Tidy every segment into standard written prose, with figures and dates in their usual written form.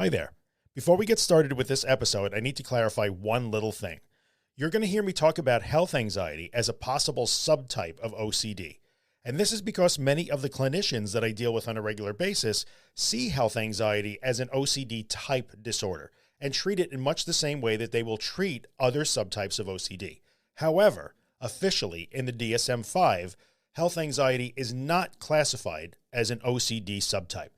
Hi there. Before we get started with this episode, I need to clarify one little thing. You're going to hear me talk about health anxiety as a possible subtype of OCD. And this is because many of the clinicians that I deal with on a regular basis see health anxiety as an OCD type disorder and treat it in much the same way that they will treat other subtypes of OCD. However, officially in the DSM-5, health anxiety is not classified as an OCD subtype.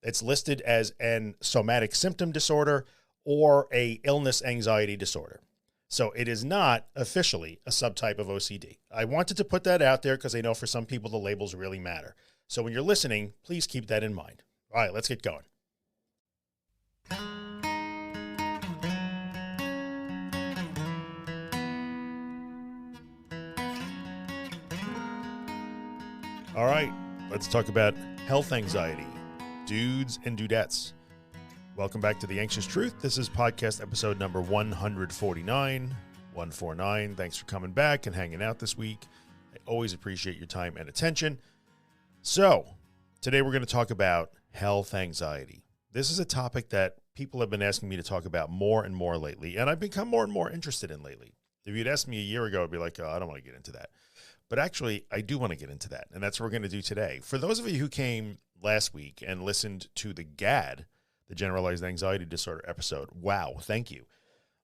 It's listed as an somatic symptom disorder or a illness anxiety disorder. So it is not officially a subtype of OCD. I wanted to put that out there because I know for some people the labels really matter. So when you're listening, please keep that in mind. All right, let's get going. All right, let's talk about health anxiety, dudes and dudettes. Welcome back to The Anxious Truth. This is podcast episode number 149. Thanks for coming back and hanging out this week. I always appreciate your time and attention. So today we're going to talk about health anxiety. This is a topic that people have been asking me to talk about more and more lately, and I've become more and more interested in lately. If you'd asked me a year ago, I'd be like, oh, I don't want to get into that. But actually, I do want to get into that, and that's what we're going to do today. For those of you who came last week and listened to the GAD, the Generalized Anxiety Disorder episode, wow, thank you.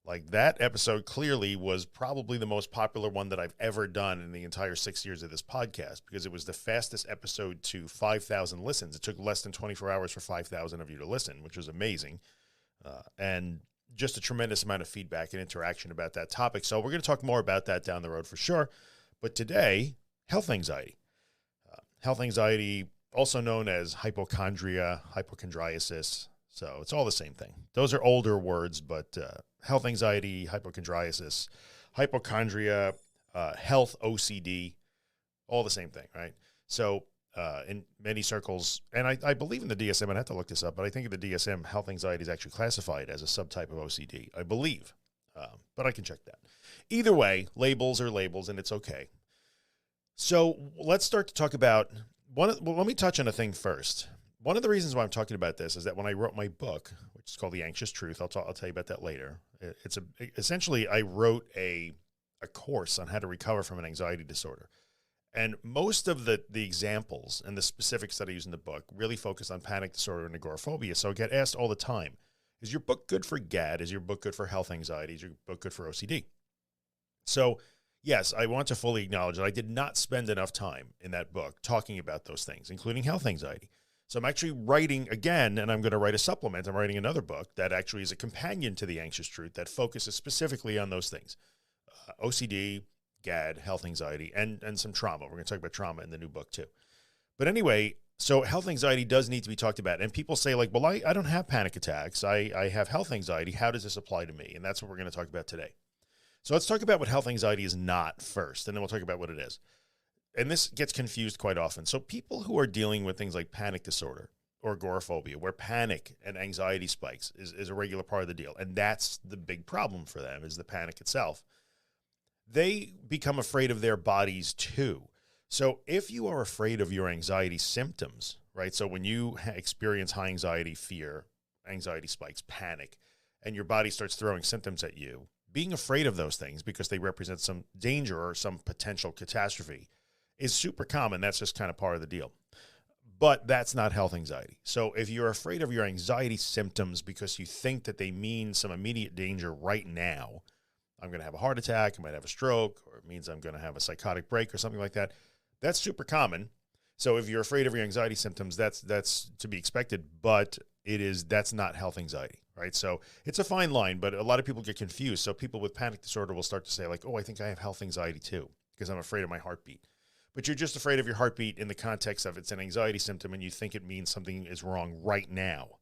Like, that episode clearly was probably the most popular one that I've ever done in the entire 6 years of this podcast, because it was the fastest episode to 5,000 listens. It took less than 24 hours for 5,000 of you to listen, which was amazing. And just a tremendous amount of feedback and interaction about that topic. So we're going to talk more about that down the road for sure. But today, health anxiety. Health anxiety, also known as hypochondria, hypochondriasis. So it's all the same thing. Those are older words, but health anxiety, hypochondriasis, hypochondria, health OCD, all the same thing, right? So in many circles, and I believe in the DSM, I'd have to look this up, but I think in the DSM, health anxiety is actually classified as a subtype of OCD, I believe, but I can check that. Either way, labels are labels, and it's okay. So let's start to talk about, let me touch on a thing first. One of the reasons why I'm talking about this is that when I wrote my book, which is called The Anxious Truth, I'll tell you about that later. Essentially, I wrote a course on how to recover from an anxiety disorder. And most of the examples and the specifics that I use in the book really focus on panic disorder and agoraphobia. So I get asked all the time, is your book good for GAD? Is your book good for health anxiety? Is your book good for OCD? So yes, I want to fully acknowledge that I did not spend enough time in that book talking about those things, including health anxiety. So I'm actually writing again, and I'm going to write a supplement. I'm writing another book that actually is a companion to The Anxious Truth that focuses specifically on those things. OCD, GAD, health anxiety, and some trauma. We're going to talk about trauma in the new book too. But anyway, so health anxiety does need to be talked about. And people say like, well, I don't have panic attacks. I have health anxiety. How does this apply to me? And that's what we're going to talk about today. So let's talk about what health anxiety is not first, and then we'll talk about what it is. And this gets confused quite often. So people who are dealing with things like panic disorder or agoraphobia, where panic and anxiety spikes is a regular part of the deal, and that's the big problem for them, is the panic itself. They become afraid of their bodies too. So if you are afraid of your anxiety symptoms, right? So when you experience high anxiety, fear, anxiety spikes, panic, and your body starts throwing symptoms at you, being afraid of those things because they represent some danger or some potential catastrophe is super common. That's just kind of part of the deal. But that's not health anxiety. So if you're afraid of your anxiety symptoms because you think that they mean some immediate danger right now, I'm going to have a heart attack, I might have a stroke, or it means I'm going to have a psychotic break or something like that, that's super common. So if you're afraid of your anxiety symptoms, that's to be expected, but that's not health anxiety, right? So it's a fine line, but a lot of people get confused. So people with panic disorder will start to say like, oh, I think I have health anxiety too, because I'm afraid of my heartbeat. But you're just afraid of your heartbeat in the context of it's an anxiety symptom and you think it means something is wrong right now.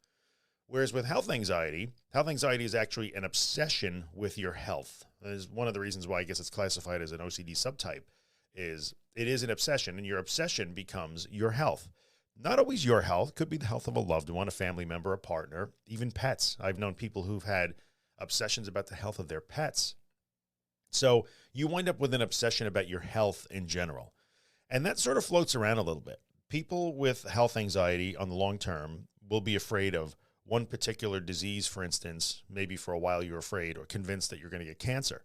Whereas with health anxiety is actually an obsession with your health. That is one of the reasons why I guess it's classified as an OCD subtype, is it is an obsession, and your obsession becomes your health. Not always your health, could be the health of a loved one, a family member, a partner, even pets. I've known people who've had obsessions about the health of their pets. So you wind up with an obsession about your health in general. And that sort of floats around a little bit. People with health anxiety on the long term will be afraid of one particular disease, for instance, maybe for a while you're afraid or convinced that you're going to get cancer.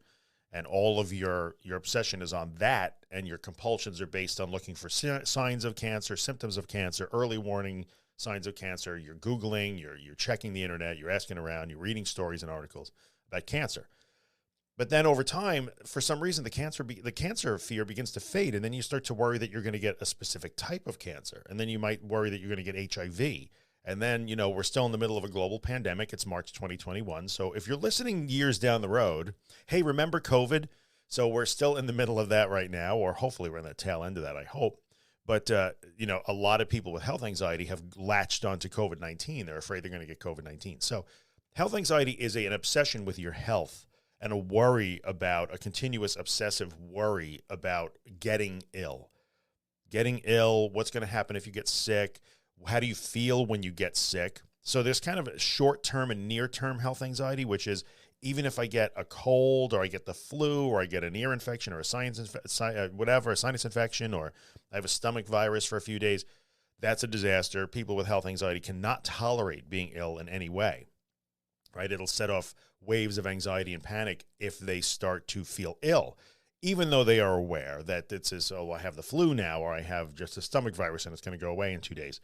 And all of your obsession is on that, and your compulsions are based on looking for signs of cancer, symptoms of cancer, early warning signs of cancer. You're Googling, you're checking the internet, you're asking around, you're reading stories and articles about cancer. But then over time, for some reason, the cancer fear begins to fade, and then you start to worry that you're going to get a specific type of cancer, and then you might worry that you're going to get HIV. And then, we're still in the middle of a global pandemic. It's March 2021. So if you're listening years down the road, hey, remember COVID? So we're still in the middle of that right now, or hopefully we're in the tail end of that, I hope. But, a lot of people with health anxiety have latched onto COVID-19. They're afraid they're going to get COVID-19. So health anxiety is an obsession with your health and a worry about, a continuous obsessive worry about getting ill. Getting ill, what's going to happen if you get sick? How do you feel when you get sick? So there's kind of a short-term and near-term health anxiety, which is even if I get a cold or I get the flu or I get an ear infection or a sinus infection, or I have a stomach virus for a few days, that's a disaster. People with health anxiety cannot tolerate being ill in any way, right? It'll set off waves of anxiety and panic if they start to feel ill, even though they are aware that it's this, oh, I have the flu now, or I have just a stomach virus and it's going to go away in 2 days.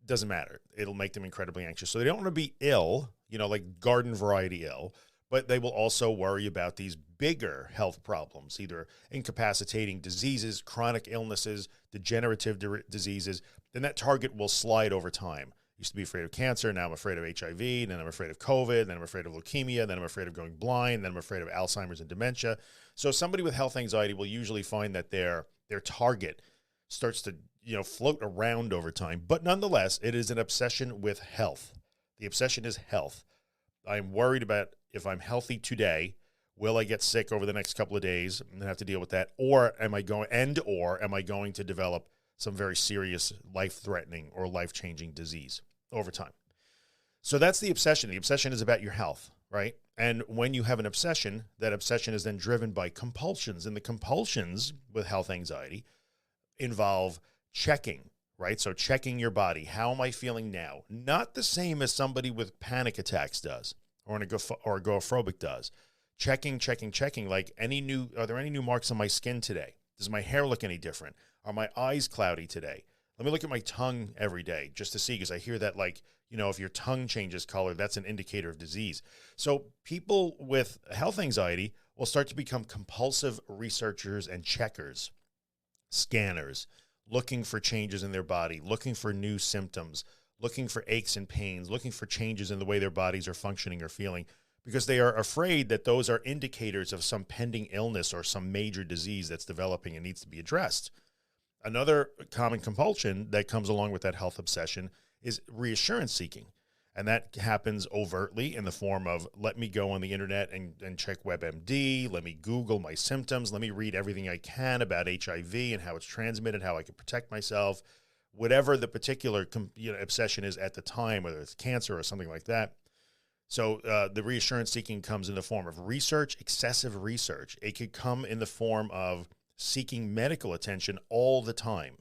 Doesn't matter. It'll make them incredibly anxious. So they don't want to be ill, like garden variety ill, but they will also worry about these bigger health problems, either incapacitating diseases, chronic illnesses, degenerative diseases. Then that target will slide over time. Used to be afraid of cancer. Now I'm afraid of HIV. Then I'm afraid of COVID. Then I'm afraid of leukemia. Then I'm afraid of going blind. Then I'm afraid of Alzheimer's and dementia. So somebody with health anxiety will usually find that their target starts to, float around over time. But nonetheless, it is an obsession with health. The obsession is health. I'm worried about if I'm healthy today, will I get sick over the next couple of days and have to deal with that? Or am I going to develop some very serious life-threatening or life-changing disease over time? So that's the obsession. The obsession is about your health, right? And when you have an obsession, that obsession is then driven by compulsions. And the compulsions with health anxiety involve checking, right? So checking your body. How am I feeling now? Not the same as somebody with panic attacks does, or an agoraphobic does. Checking, like are there any new marks on my skin today? Does my hair look any different? Are my eyes cloudy today? Let me look at my tongue every day just to see, because I hear that if your tongue changes color, that's an indicator of disease. So people with health anxiety will start to become compulsive researchers and checkers, scanners, looking for changes in their body, looking for new symptoms, looking for aches and pains, looking for changes in the way their bodies are functioning or feeling, because they are afraid that those are indicators of some pending illness or some major disease that's developing and needs to be addressed. Another common compulsion that comes along with that health obsession is reassurance seeking. And that happens overtly in the form of, let me go on the internet and check WebMD, let me Google my symptoms, let me read everything I can about HIV and how it's transmitted, how I can protect myself, whatever the particular obsession is at the time, whether it's cancer or something like that. So the reassurance seeking comes in the form of research, excessive research. It could come in the form of seeking medical attention all the time.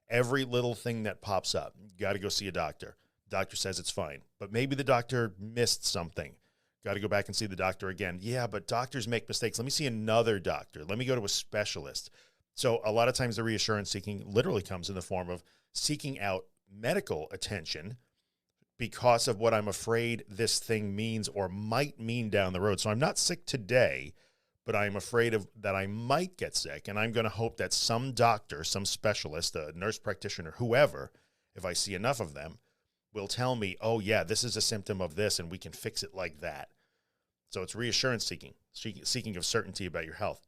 Every little thing that pops up, you got to go see a doctor. Doctor says it's fine, but maybe the doctor missed something. Got to go back and see the doctor again. Yeah, but doctors make mistakes. Let me see another doctor. Let me go to a specialist. So a lot of times the reassurance seeking literally comes in the form of seeking out medical attention because of what I'm afraid this thing means or might mean down the road. So I'm not sick today, but I'm afraid that I might get sick. And I'm going to hope that some doctor, some specialist, a nurse practitioner, whoever, if I see enough of them, will tell me, oh yeah, this is a symptom of this and we can fix it like that. So it's reassurance seeking of certainty about your health.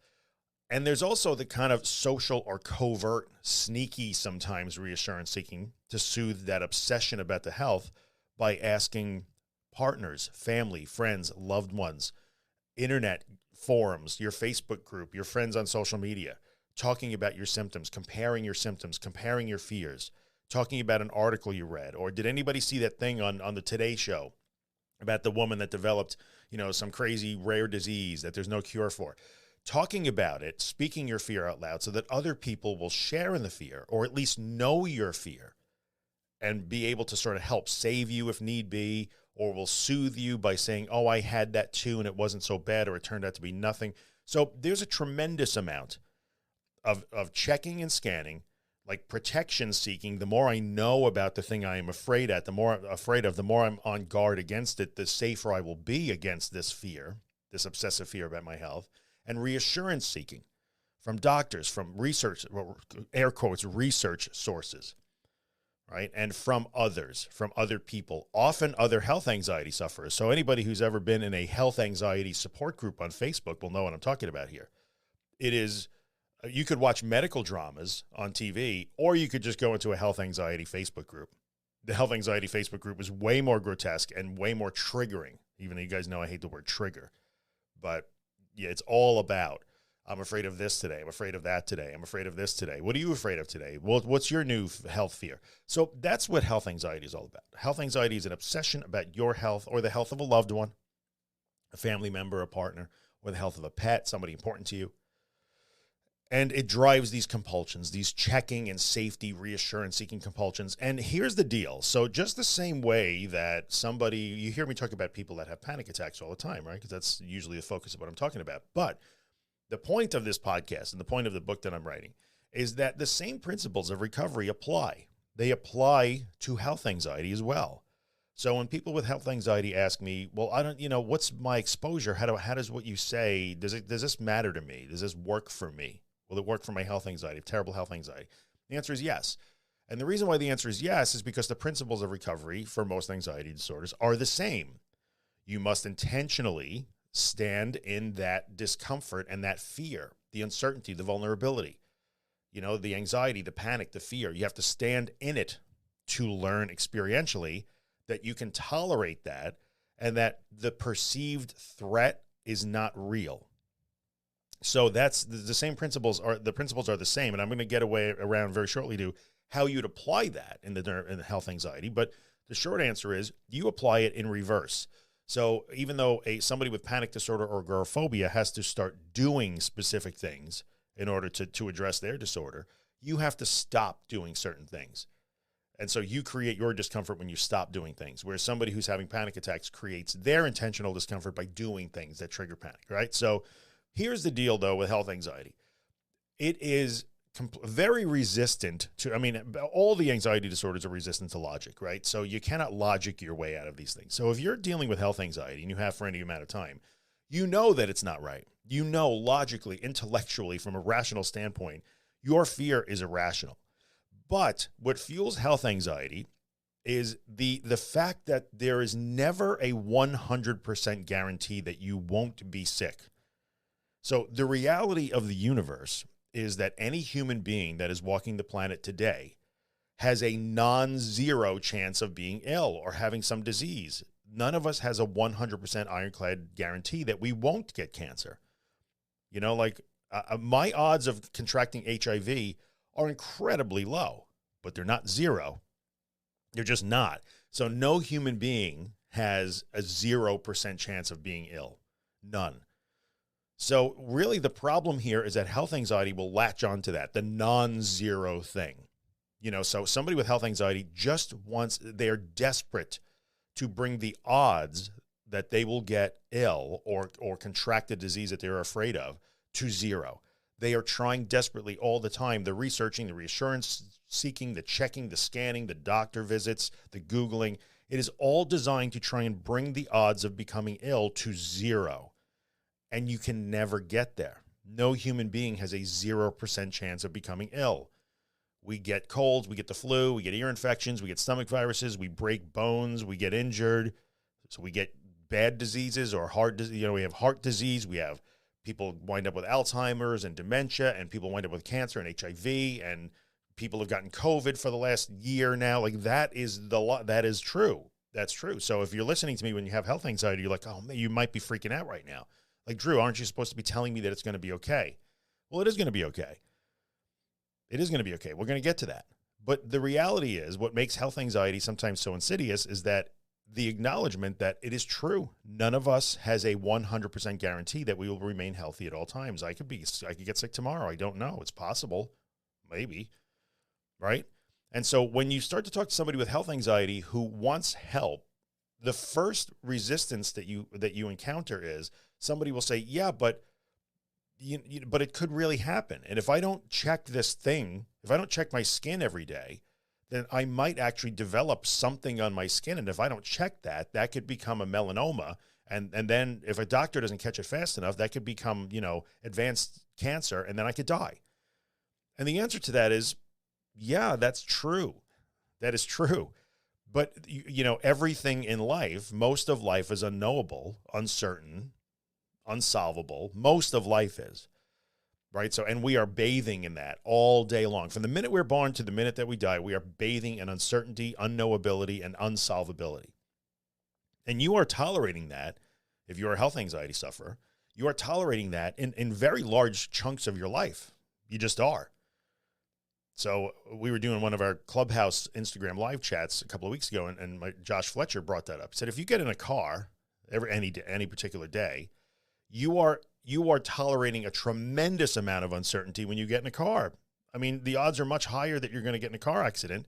And there's also the kind of social or covert, sneaky sometimes reassurance seeking to soothe that obsession about the health by asking partners, family, friends, loved ones, internet forums, your Facebook group, your friends on social media, talking about your symptoms, comparing your fears, talking about an article you read, or did anybody see that thing on the Today Show about the woman that developed, some crazy rare disease that there's no cure for? Talking about it, speaking your fear out loud so that other people will share in the fear or at least know your fear and be able to sort of help save you if need be, or will soothe you by saying, oh, I had that too and it wasn't so bad, or it turned out to be nothing. So there's a tremendous amount of checking and scanning, like protection seeking. The more I know about the thing I am afraid at, the more I'm afraid of, the more I'm on guard against it, the safer I will be against this fear, this obsessive fear about my health. And reassurance seeking from doctors, from research, air quotes, research sources, right? And from others, from other people, often other health anxiety sufferers. So anybody who's ever been in a health anxiety support group on Facebook will know what I'm talking about here. It is, you could watch medical dramas on TV, or you could just go into a health anxiety Facebook group. The health anxiety Facebook group is way more grotesque and way more triggering, even though you guys know I hate the word trigger. But yeah, it's all about, I'm afraid of this today. I'm afraid of that today. I'm afraid of this today. What are you afraid of today? Well, what's your new health fear? So that's what health anxiety is all about. Health anxiety is an obsession about your health or the health of a loved one, a family member, a partner, or the health of a pet, somebody important to you. And it drives these compulsions, these checking and safety reassurance seeking compulsions. And here's the deal. So just the same way that somebody, you hear me talk about people that have panic attacks all the time, right? Because that's usually the focus of what I'm talking about. But the point of this podcast and the point of the book that I'm writing is that the same principles of recovery apply. They apply to health anxiety as well. So when people with health anxiety ask me, well, I don't, what's my exposure? How does what you say, does this matter to me? Does this work for me? Will it work for my health anxiety, terrible health anxiety? The answer is yes. And the reason why the answer is yes is because the principles of recovery for most anxiety disorders are the same. You must intentionally stand in that discomfort and that fear, the uncertainty, the vulnerability, the anxiety, the panic, the fear. You have to stand in it to learn experientially that you can tolerate that and that the perceived threat is not real. So that's the same principles are the same. And I'm going to get around very shortly to how you'd apply that in the health anxiety. But the short answer is you apply it in reverse. So even though somebody with panic disorder or agoraphobia has to start doing specific things in order to address their disorder, you have to stop doing certain things. And so you create your discomfort when you stop doing things, whereas somebody who's having panic attacks creates their intentional discomfort by doing things that trigger panic, right? So here's the deal, though, with health anxiety. It is very resistant to, all the anxiety disorders are resistant to logic, right? So you cannot logic your way out of these things. So if you're dealing with health anxiety and you have for any amount of time, you know that it's not right. You know logically, intellectually, from a rational standpoint, your fear is irrational. But what fuels health anxiety is the fact that there is never a 100% guarantee that you won't be sick. So the reality of the universe is that any human being that is walking the planet today has a non-zero chance of being ill or having some disease. None of us has a 100% ironclad guarantee that we won't get cancer. My odds of contracting HIV are incredibly low, but they're not zero. They're just not. So no human being has a 0% chance of being ill. None. So really the problem here is that health anxiety will latch onto that, the non-zero thing. So somebody with health anxiety they're desperate to bring the odds that they will get ill or contract the disease that they're afraid of to zero. They are trying desperately all the time, the researching, the reassurance seeking, the checking, the scanning, the doctor visits, the Googling. It is all designed to try and bring the odds of becoming ill to zero. And you can never get there. No human being has a 0% chance of becoming ill. We get colds, we get the flu, we get ear infections, we get stomach viruses, we break bones, we get injured. So we get bad diseases or heart disease. We have heart disease. We have people wind up with Alzheimer's and dementia, and people wind up with cancer and HIV, and people have gotten COVID for the last year now. That is true. That's true. So if you're listening to me when you have health anxiety, you're like, oh, man, you might be freaking out right now. Drew, aren't you supposed to be telling me that it's going to be okay? Well, it is going to be okay. It is going to be okay. We're going to get to that. But the reality is what makes health anxiety sometimes so insidious is that the acknowledgement that it is true. None of us has a 100% guarantee that we will remain healthy at all times. I could get sick tomorrow. I don't know. It's possible. Maybe. Right? And so when you start to talk to somebody with health anxiety who wants help, the first resistance that you encounter is somebody will say, yeah, but but it could really happen. And if I don't check this thing, if I don't check my skin every day, then I might actually develop something on my skin. And if I don't check that, that could become a melanoma. And then if a doctor doesn't catch it fast enough, that could become, advanced cancer, and then I could die. And the answer to that is, yeah, that's true. That is true. But, everything in life, most of life is unknowable, uncertain, unsolvable. Most of life is, right? So, and we are bathing in that all day long. From the minute we're born to the minute that we die, we are bathing in uncertainty, unknowability, and unsolvability. And you are tolerating that. If you're a health anxiety sufferer, you are tolerating that in very large chunks of your life. You just are. So we were doing one of our Clubhouse Instagram live chats a couple of weeks ago, and Josh Fletcher brought that up. He said, if you get in a car any particular day, you are tolerating a tremendous amount of uncertainty when you get in a car. I mean, the odds are much higher that you're going to get in a car accident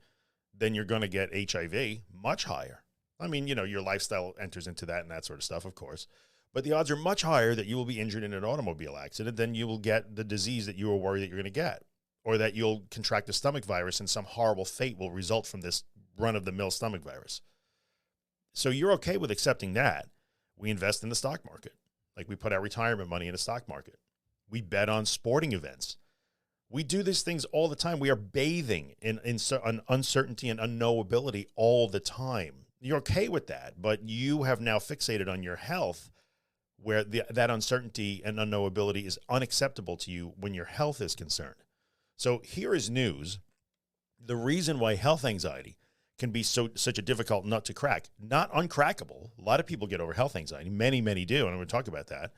than you're going to get HIV, much higher. I mean, your lifestyle enters into that and that sort of stuff, of course. But the odds are much higher that you will be injured in an automobile accident than you will get the disease that you were worried that you're going to get, or that you'll contract a stomach virus and some horrible fate will result from this run-of-the-mill stomach virus. So you're okay with accepting that. We invest in the stock market. Like, we put our retirement money in the stock market. We bet on sporting events. We do these things all the time. We are bathing in uncertainty and unknowability all the time. You're okay with that, but you have now fixated on your health, where that uncertainty and unknowability is unacceptable to you when your health is concerned. So here is news. The reason why health anxiety can be such a difficult nut to crack, not uncrackable. A lot of people get over health anxiety. Many, many do, and I'm going to talk about that.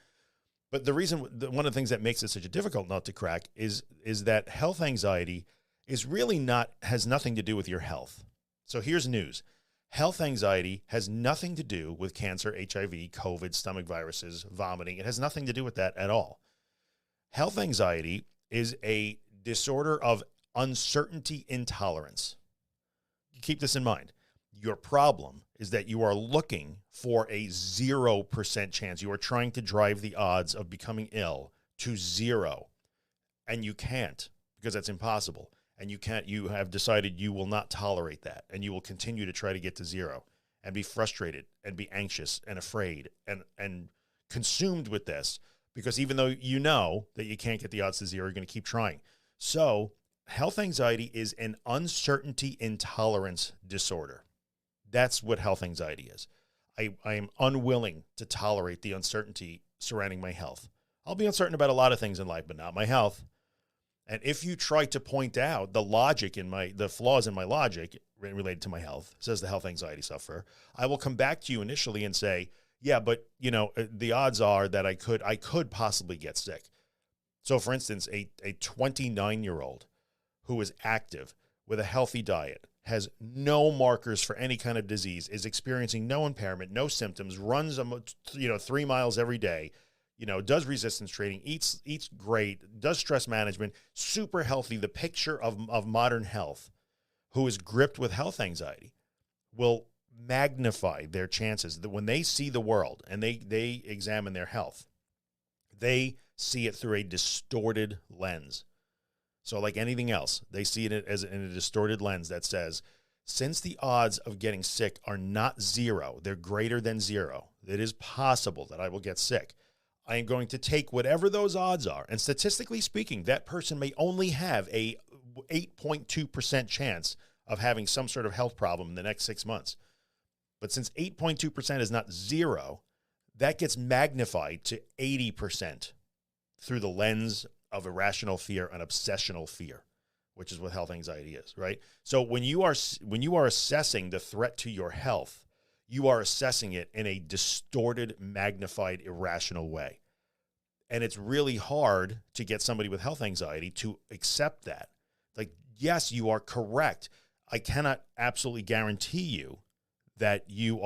But the reason, one of the things that makes it such a difficult nut to crack is that health anxiety is really has nothing to do with your health. So here's news. Health anxiety has nothing to do with cancer, HIV, COVID, stomach viruses, vomiting. It has nothing to do with that at all. Health anxiety is a disorder of uncertainty intolerance. Keep this in mind. Your problem is that you are looking for a 0% chance. You are trying to drive the odds of becoming ill to 0, and you can't, because that's impossible. And you have decided you will not tolerate that, and you will continue to try to get to 0 and be frustrated and be anxious and afraid and consumed with this, because even though you know that you can't get the odds to 0, you're going to keep trying. So health anxiety is an uncertainty intolerance disorder. That's what health anxiety is. I am unwilling to tolerate the uncertainty surrounding my health. I'll be uncertain about a lot of things in life, but not my health. And if you try to point out the flaws in my logic related to my health, says the health anxiety sufferer, I will come back to you initially and say, yeah, but the odds are that I could possibly get sick. So for instance, a 29-year-old who is active with a healthy diet, has no markers for any kind of disease, is experiencing no impairment, no symptoms, runs 3 miles every day, does resistance training, eats great, does stress management, super healthy, the picture of modern health, who is gripped with health anxiety, will magnify their chances that when they see the world and they examine their health, they see it through a distorted lens. So like anything else, they see it as in a distorted lens that says, since the odds of getting sick are not 0, they're greater than 0, it is possible that I will get sick. I am going to take whatever those odds are. And statistically speaking, that person may only have a 8.2% chance of having some sort of health problem in the next 6 months. But since 8.2% is not 0, that gets magnified to 80% through the lens of irrational fear and obsessional fear, which is what health anxiety is, right? So when you are assessing the threat to your health, you are assessing it in a distorted, magnified, irrational way. And it's really hard to get somebody with health anxiety to accept that. Like, yes, you are correct. I cannot absolutely guarantee you that you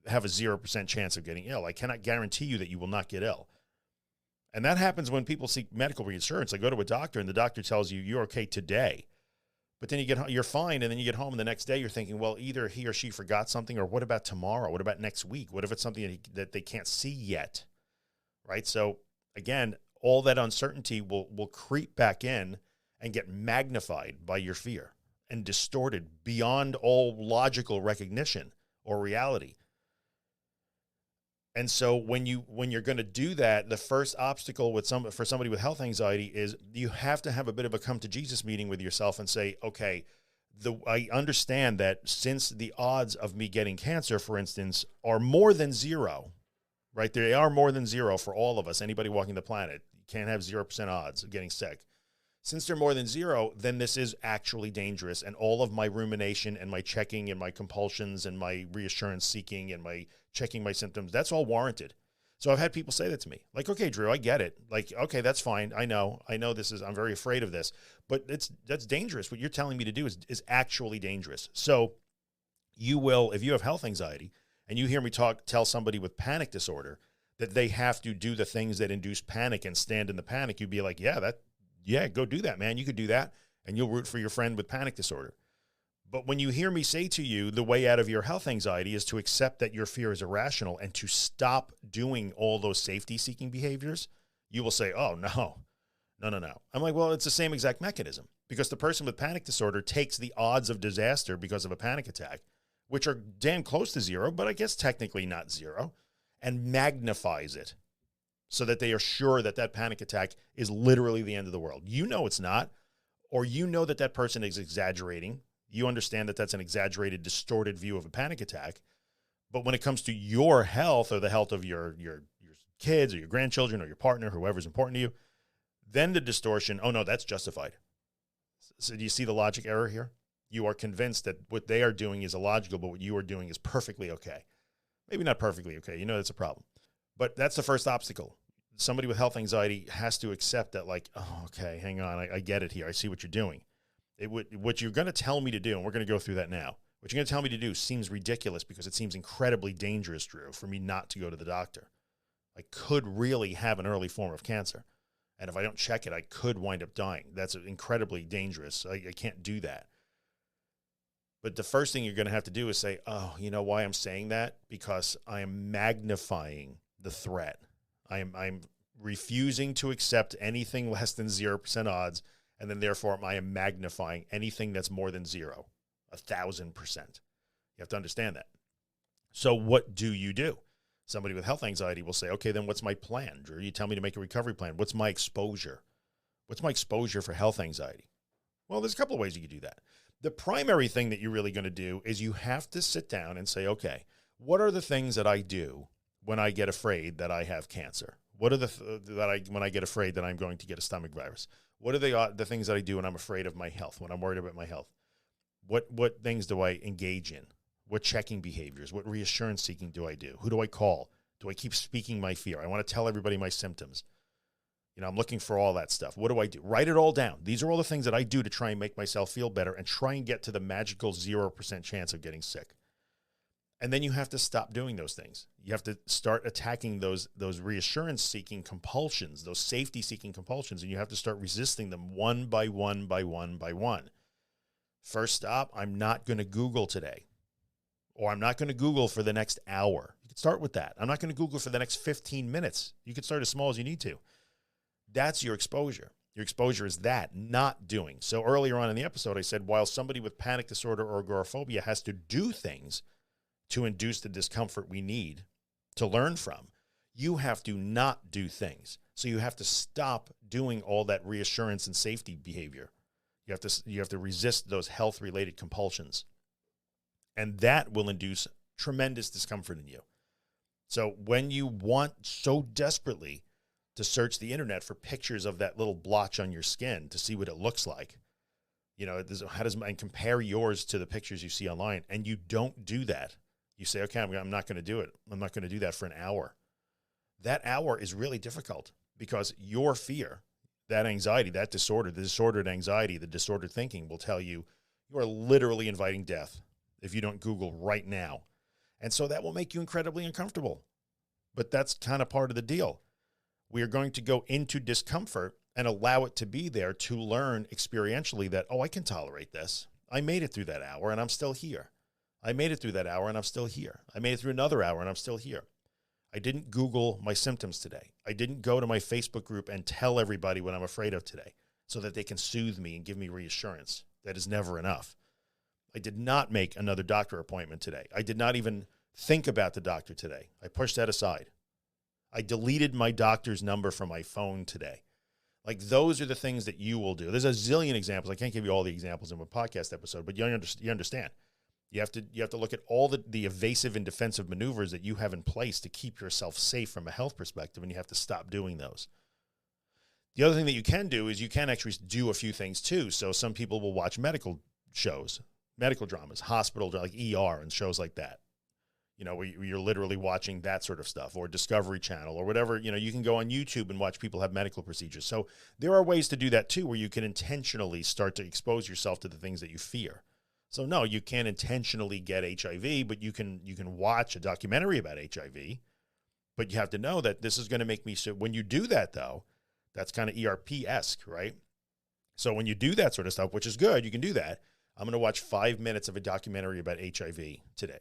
have a 0% chance of getting ill. I cannot guarantee you that you will not get ill. And that happens when people seek medical reassurance. They go to a doctor and the doctor tells you you're okay today, But then you're fine, and then you get home, and the next day you're thinking, well, either he or she forgot something, or what about tomorrow? What about next week? What if it's something that they can't see yet, right? So again, all that uncertainty will creep back in and get magnified by your fear and distorted beyond all logical recognition or reality. And so when you're going to do that, the first obstacle for somebody with health anxiety is you have to have a bit of a come to Jesus meeting with yourself and say, okay, I understand that since the odds of me getting cancer, for instance, are more than zero, right? They are more than zero for all of us. Anybody walking the planet, you can't have 0% odds of getting sick. Since they're more than zero, then this is actually dangerous. And all of my rumination and my checking and my compulsions and my reassurance seeking and my checking my symptoms, that's all warranted. So I've had people say that to me, like, okay, Drew, I get it. Like, okay, that's fine. I know I'm very afraid of this, but that's dangerous. What you're telling me to do is actually dangerous. So you will, if you have health anxiety and you hear me tell somebody with panic disorder that they have to do the things that induce panic and stand in the panic, you'd be like, yeah, go do that, man. You could do that, and you'll root for your friend with panic disorder. But when you hear me say to you, the way out of your health anxiety is to accept that your fear is irrational and to stop doing all those safety-seeking behaviors, you will say, oh, no. I'm like, well, it's the same exact mechanism, because the person with panic disorder takes the odds of disaster because of a panic attack, which are damn close to zero, but I guess technically not zero, and magnifies it, so that they are sure that that panic attack is literally the end of the world. You know it's not, or you know that that person is exaggerating. You understand that that's an exaggerated, distorted view of a panic attack. But when it comes to your health or the health of your kids or your grandchildren or your partner, whoever's important to you, then the distortion, oh no, that's justified. So do you see the logic error here? You are convinced that what they are doing is illogical, but what you are doing is perfectly okay. Maybe not perfectly okay. You know that's a problem. But that's the first obstacle. Somebody with health anxiety has to accept that, like, oh, okay, hang on, I get it here. I see what you're doing. What you're going to tell me to do, and we're going to go through that now, what you're going to tell me to do seems ridiculous because it seems incredibly dangerous, Drew, for me not to go to the doctor. I could really have an early form of cancer. And if I don't check it, I could wind up dying. That's incredibly dangerous. I can't do that. But the first thing you're going to have to do is say, oh, you know why I'm saying that? Because I am magnifying the threat. I'm refusing to accept anything less than 0% odds, and then therefore I am magnifying anything that's more than zero, 1,000%. You have to understand that. So what do you do? Somebody with health anxiety will say, okay, then what's my plan, Drew? You tell me to make a recovery plan. What's my exposure? What's my exposure for health anxiety? Well, there's a couple of ways you can do that. The primary thing that you're really going to do is you have to sit down and say, okay, what are the things that I do when I get afraid that I have cancer? What are when I get afraid that I'm going to get a stomach virus? What are the things that I do when I'm afraid of my health, when I'm worried about my health? What things do I engage in? What checking behaviors? What reassurance seeking do I do? Who do I call? Do I keep speaking my fear? I want to tell everybody my symptoms. You know, I'm looking for all that stuff. What do I do? Write it all down. These are all the things that I do to try and make myself feel better and try and get to the magical 0% chance of getting sick. And then you have to stop doing those things. You have to start attacking those reassurance-seeking compulsions, those safety-seeking compulsions, and you have to start resisting them one by one by one by one. First stop, I'm not going to Google today, or I'm not going to Google for the next hour. You can start with that. I'm not going to Google for the next 15 minutes. You can start as small as you need to. That's your exposure. Your exposure is that, not doing. So earlier on in the episode, I said, while somebody with panic disorder or agoraphobia has to do things to induce the discomfort we need to learn from, you have to not do things. So you have to stop doing all that reassurance and safety behavior. You have to resist those health-related compulsions. And that will induce tremendous discomfort in you. So when you want so desperately to search the internet for pictures of that little blotch on your skin to see what it looks like, you know, and compare yours to the pictures you see online, and you don't do that. You say, okay, I'm not going to do it. I'm not going to do that for an hour. That hour is really difficult because your fear, that anxiety, that disorder, the disordered anxiety, the disordered thinking will tell you you are literally inviting death if you don't Google right now. And so that will make you incredibly uncomfortable. But that's kind of part of the deal. We are going to go into discomfort, and allow it to be there to learn experientially that, oh, I can tolerate this. I made it through that hour and I'm still here. I made it through that hour and I'm still here. I made it through another hour and I'm still here. I didn't Google my symptoms today. I didn't go to my Facebook group and tell everybody what I'm afraid of today so that they can soothe me and give me reassurance. That is never enough. I did not make another doctor appointment today. I did not even think about the doctor today. I pushed that aside. I deleted my doctor's number from my phone today. Like, those are the things that you will do. There's a zillion examples. I can't give you all the examples in a podcast episode, but you understand. You have to look at all the evasive and defensive maneuvers that you have in place to keep yourself safe from a health perspective, and you have to stop doing those. The other thing that you can do is you can actually do a few things too. So some people will watch medical shows, medical dramas, hospital, like ER and shows like that. You know, where you're literally watching that sort of stuff, or Discovery Channel or whatever. You know, you can go on YouTube and watch people have medical procedures. So there are ways to do that too, where you can intentionally start to expose yourself to the things that you fear. So no, you can't intentionally get HIV, but you can watch a documentary about HIV, but you have to know that this is going to make me, so when you do that though, that's kind of ERP-esque, right? So when you do that sort of stuff, which is good, you can do that. I'm going to watch 5 minutes of a documentary about HIV today.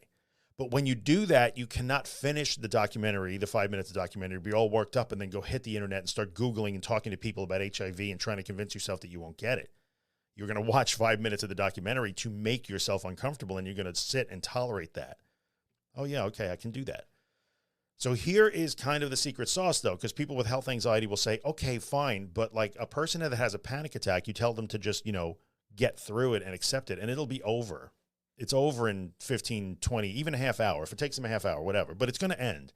But when you do that, you cannot finish the documentary, the 5 minutes of documentary, be all worked up and then go hit the internet and start Googling and talking to people about HIV and trying to convince yourself that you won't get it. You're going to watch 5 minutes of the documentary to make yourself uncomfortable, and you're going to sit and tolerate that. Oh yeah, okay, I can do that. So here is kind of the secret sauce though, because people with health anxiety will say, okay, fine. But like a person that has a panic attack, you tell them to just, get through it and accept it, and it'll be over. It's over in 15, 20, even a half hour. If it takes them a half hour, whatever, but it's going to end.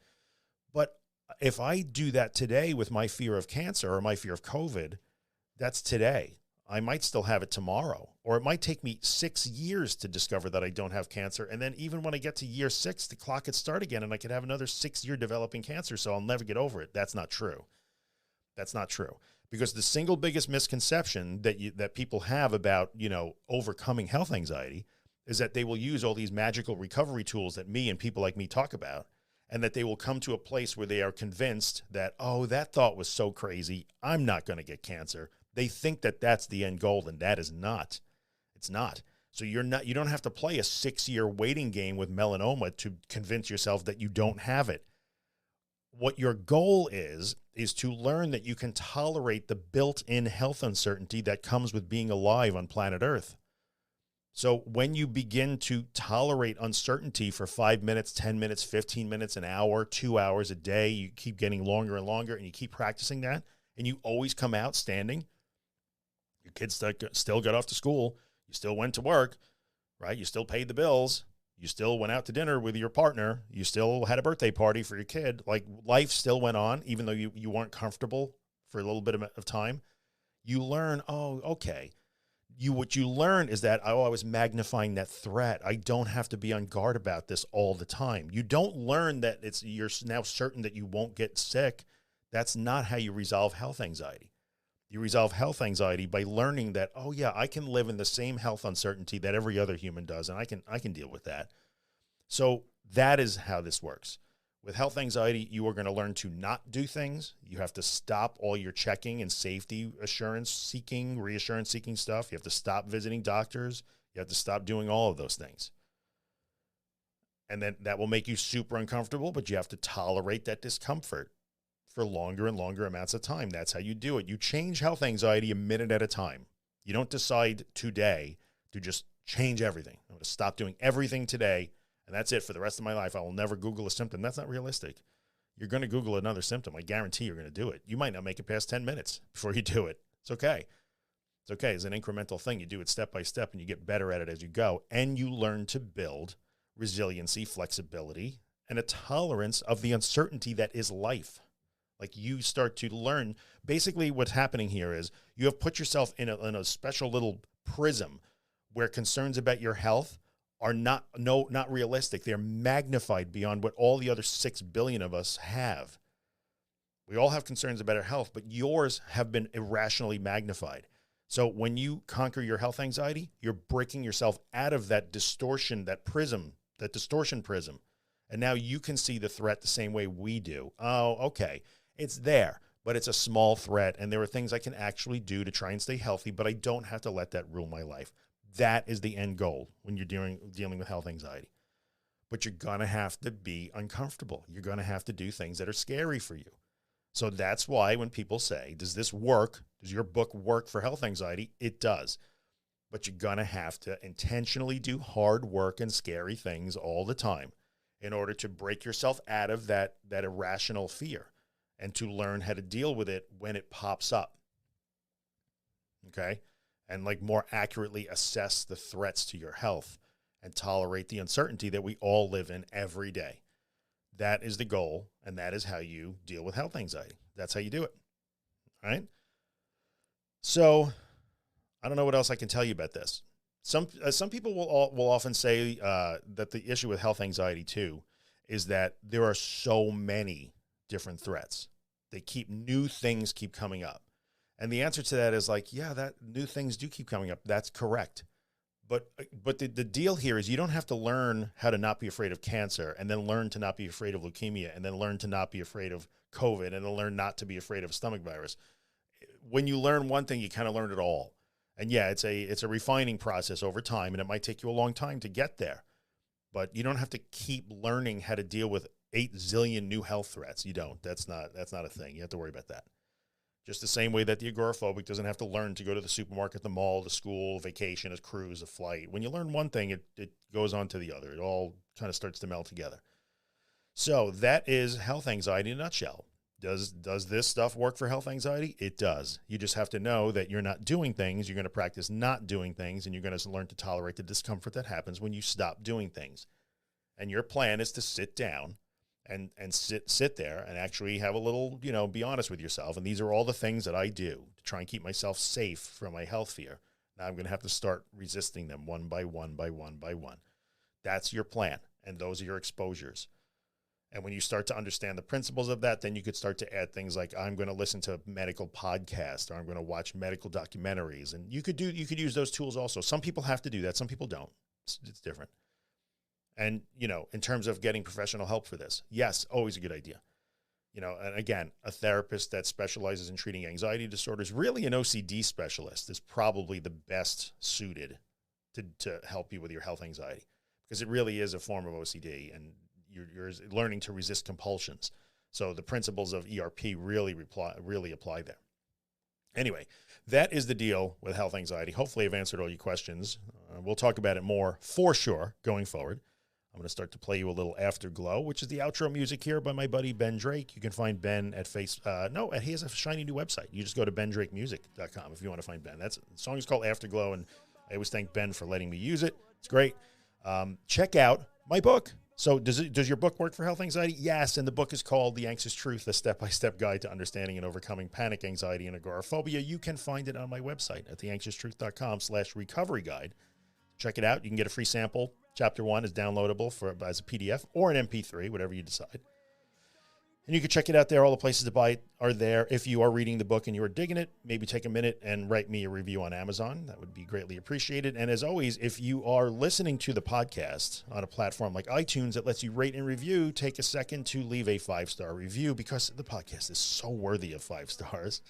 But if I do that today with my fear of cancer or my fear of COVID, that's today. I might still have it tomorrow, or it might take me 6 years to discover that I don't have cancer. And then even when I get to year 6, the clock could start again and I could have another 6-year developing cancer. So I'll never get over it. That's not true. That's not true. Because the single biggest misconception that people have about, overcoming health anxiety is that they will use all these magical recovery tools that me and people like me talk about, and that they will come to a place where they are convinced that, oh, that thought was so crazy, I'm not going to get cancer. They think that that's the end goal, and that is not. It's not. So you don't have to play a 6-year waiting game with melanoma to convince yourself that you don't have it. What your goal is to learn that you can tolerate the built-in health uncertainty that comes with being alive on planet Earth. So when you begin to tolerate uncertainty for 5 minutes, 10 minutes, 15 minutes, an hour, 2 hours a day, you keep getting longer and longer, and you keep practicing that, and you always come out standing. Your kids still got off to school. You still went to work, right? You still paid the bills. You still went out to dinner with your partner. You still had a birthday party for your kid. Like, life still went on, even though you weren't comfortable for a little bit of time. You learn, oh, okay. What you learn is that, I was magnifying that threat. I don't have to be on guard about this all the time. You don't learn that you're now certain that you won't get sick. That's not how you resolve health anxiety. You resolve health anxiety by learning that, oh yeah, I can live in the same health uncertainty that every other human does, and I can deal with that. So that is how this works. With health anxiety, you are going to learn to not do things. You have to stop all your checking and safety assurance seeking, reassurance seeking stuff. You have to stop visiting doctors. You have to stop doing all of those things. And then that will make you super uncomfortable, but you have to tolerate that discomfort for longer and longer amounts of time. That's how you do it. You change health anxiety a minute at a time. You don't decide today to just change everything. I'm going to stop doing everything today, and that's it for the rest of my life. I will never Google a symptom. That's not realistic. You're going to Google another symptom. I guarantee you're going to do it. You might not make it past 10 minutes before you do it. It's okay. It's okay. It's an incremental thing. You do it step by step, and you get better at it as you go, and you learn to build resiliency, flexibility, and a tolerance of the uncertainty that is life. Like, you start to learn, basically what's happening here is you have put yourself in a special little prism where concerns about your health are not realistic. They're magnified beyond what all the other 6 billion of us have. We all have concerns about our health, but yours have been irrationally magnified. So when you conquer your health anxiety, you're breaking yourself out of that distortion, that distortion prism. And now you can see the threat the same way we do. Oh, okay. It's there, but it's a small threat. And there are things I can actually do to try and stay healthy, but I don't have to let that rule my life. That is the end goal when you're dealing with health anxiety. But you're going to have to be uncomfortable. You're going to have to do things that are scary for you. So that's why when people say, does this work? Does your book work for health anxiety? It does. But you're going to have to intentionally do hard work and scary things all the time in order to break yourself out of that irrational fear and to learn how to deal with it when it pops up. Okay? And like more accurately assess the threats to your health and tolerate the uncertainty that we all live in every day. That is the goal, and that is how you deal with health anxiety. That's how you do it. All right? So I don't know what else I can tell you about this. Some people will often say that the issue with health anxiety too is that there are so many different threats. New things keep coming up. And the answer to that is like, yeah, that new things do keep coming up. That's correct. But the deal here is you don't have to learn how to not be afraid of cancer and then learn to not be afraid of leukemia and then learn to not be afraid of COVID and then learn not to be afraid of stomach virus. When you learn one thing, you kind of learn it all. And yeah, it's a refining process over time, and it might take you a long time to get there. But you don't have to keep learning how to deal with 8 zillion new health threats. You don't. That's not a thing. You have to worry about that. Just the same way that the agoraphobic doesn't have to learn to go to the supermarket, the mall, the school, vacation, a cruise, a flight. When you learn one thing, it goes on to the other. It all kind of starts to meld together. So that is health anxiety in a nutshell. Does this stuff work for health anxiety? It does. You just have to know that you're not doing things. You're going to practice not doing things, and you're going to learn to tolerate the discomfort that happens when you stop doing things. And your plan is to sit down and sit there and actually have a little, be honest with yourself. And these are all the things that I do to try and keep myself safe from my health fear. Now I'm going to have to start resisting them one by one by one by one. That's your plan. And those are your exposures. And when you start to understand the principles of that, then you could start to add things like, I'm going to listen to medical podcasts, or I'm going to watch medical documentaries. And you could use those tools also. Some people have to do that. Some people don't. It's different. And, in terms of getting professional help for this, yes, always a good idea. And again, a therapist that specializes in treating anxiety disorders, really an OCD specialist, is probably the best suited to help you with your health anxiety, because it really is a form of OCD, and you're learning to resist compulsions. So the principles of ERP really apply there. Anyway, that is the deal with health anxiety. Hopefully I've answered all your questions. We'll talk about it more for sure going forward. I'm going to start to play you a little Afterglow, which is the outro music here by my buddy Ben Drake. You can find Ben at he has a shiny new website. You just go to bendrakemusic.com if you want to find Ben. The song is called Afterglow, and I always thank Ben for letting me use it. It's great. Check out my book. So does your book work for health anxiety? Yes, and the book is called The Anxious Truth, a step-by-step guide to understanding and overcoming panic, anxiety, and agoraphobia. You can find it on my website at theanxioustruth.com/recovery guide. Check it out. You can get a free sample. Chapter 1 is downloadable as a PDF or an MP3, whatever you decide. And you can check it out there. All the places to buy it are there. If you are reading the book and you are digging it, maybe take a minute and write me a review on Amazon. That would be greatly appreciated. And as always, if you are listening to the podcast on a platform like iTunes that lets you rate and review, take a second to leave a 5-star review, because the podcast is so worthy of 5 stars.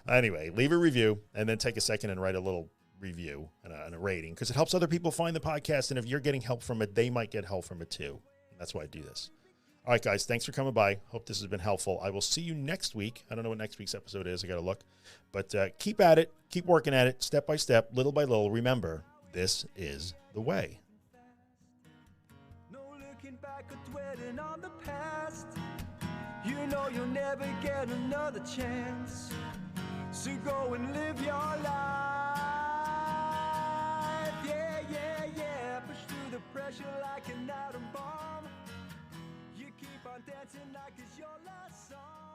Anyway, leave a review and then take a second and write a little review and a rating, because it helps other people find the podcast. And if you're getting help from it, they might get help from it too. And that's why I do this. All right, guys, thanks for coming by. Hope this has been helpful. I will see you next week. I don't know what next week's episode is. I got to look. But keep at it. Keep working at it, step by step, little by little. Remember, this is the way. No looking back or dwelling on the past. You know you'll never get another chance. So go and live your life. Yeah, yeah, yeah. Push through the pressure like an atom bomb. Keep on dancing like it's your last song.